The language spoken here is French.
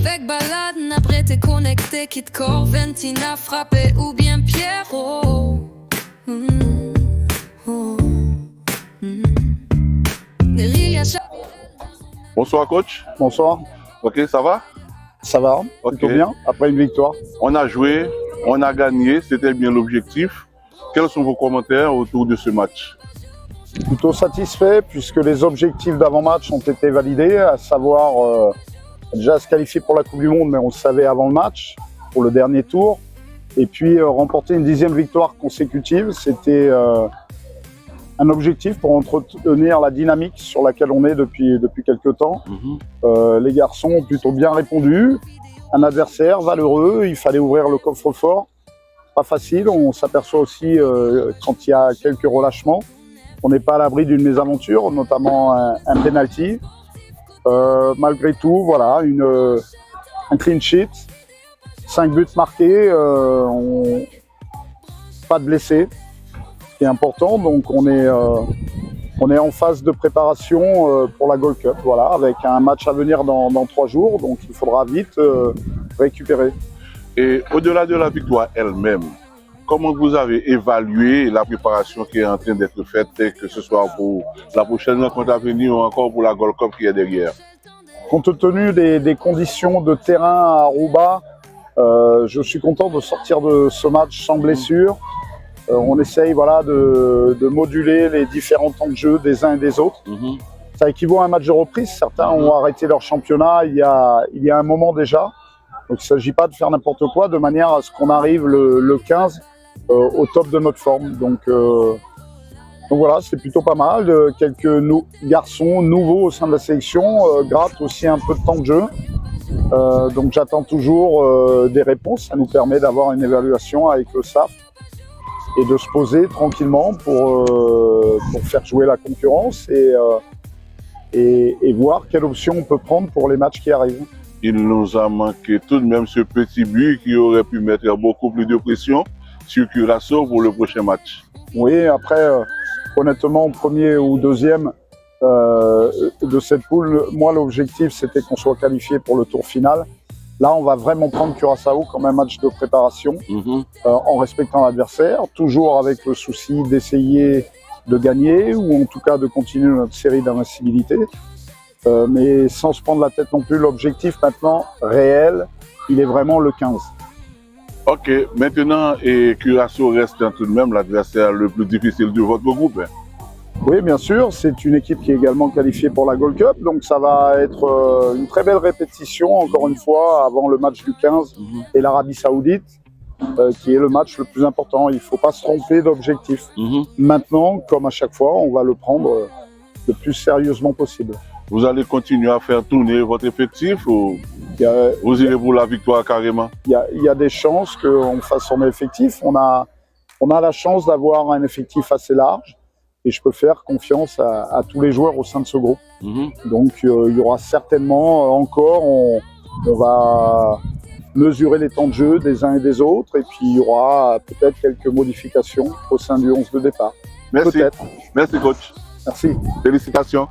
Avec balade, après t'es connecté, quitte Corventina frappé ou bien Pierrot. Bonsoir coach. Bonsoir. Ok, ça va? Ça va, plutôt bien, après une victoire. On a joué, on a gagné, c'était bien l'objectif. Quels sont vos commentaires autour de ce match? Plutôt satisfait puisque les objectifs d'avant-match ont été validés, à savoir déjà se qualifier pour la Coupe du Monde, mais on le savait avant le match, pour le dernier tour. Et puis remporter une 10e victoire consécutive, c'était un objectif pour entretenir la dynamique sur laquelle on est depuis quelques temps. Les garçons ont plutôt bien répondu. Un adversaire valeureux, il fallait ouvrir le coffre-fort. Pas facile, on s'aperçoit aussi quand il y a quelques relâchements. On n'est pas à l'abri d'une mésaventure, notamment un penalty. Malgré tout, voilà, un clean sheet, 5 buts marqués, pas de blessés, ce qui est important. Donc on est en phase de préparation pour la Gold Cup, voilà, avec un match à venir dans 3 jours, donc il faudra vite récupérer. Et au-delà de la victoire elle-même, comment vous avez évalué la préparation qui est en train d'être faite, que ce soit pour la prochaine rencontre à venir ou encore pour la Gold Cup qui est derrière? Compte tenu des conditions de terrain à Aruba, je suis content de sortir de ce match sans blessure. On essaye voilà, de moduler les différents temps de jeu des uns et des autres. Ça équivaut à un match de reprise. Certains ont arrêté leur championnat il y a un moment déjà. Donc il ne s'agit pas de faire n'importe quoi, de manière à ce qu'on arrive le 15 au top de notre forme. Donc voilà, c'est plutôt pas mal. Quelques garçons nouveaux au sein de la sélection grattent aussi un peu de temps de jeu. Donc j'attends toujours des réponses. Ça nous permet d'avoir une évaluation avec le staff et de se poser tranquillement pour faire jouer la concurrence et voir quelle option on peut prendre pour les matchs qui arrivent. Il nous a manqué tout de même ce petit but qui aurait pu mettre beaucoup plus de pression sur Curaçao pour le prochain match. Oui, après, honnêtement, premier ou deuxième de cette poule, moi l'objectif c'était qu'on soit qualifié pour le tour final. Là, on va vraiment prendre Curaçao comme un match de préparation en respectant l'adversaire, toujours avec le souci d'essayer de gagner ou en tout cas de continuer notre série d'invincibilité. Mais sans se prendre la tête non plus, l'objectif maintenant réel, il est vraiment le 15. Ok, maintenant, Curaçao reste tout de même l'adversaire le plus difficile de votre groupe. Oui, bien sûr, c'est une équipe qui est également qualifiée pour la Gold Cup, donc ça va être une très belle répétition, encore une fois, avant le match du 15 et l'Arabie Saoudite, qui est le match le plus important. Il ne faut pas se tromper d'objectif. Maintenant, comme à chaque fois, on va le prendre le plus sérieusement possible. Vous allez continuer à faire tourner votre effectif ou vous irez pour la victoire carrément? Il y a des chances qu'on fasse son effectif. On a la chance d'avoir un effectif assez large et je peux faire confiance à tous les joueurs au sein de ce groupe. Donc il y aura certainement encore, on va mesurer les temps de jeu des uns et des autres et puis il y aura peut-être quelques modifications au sein du 11 de départ. Merci. Merci coach. Merci. Félicitations.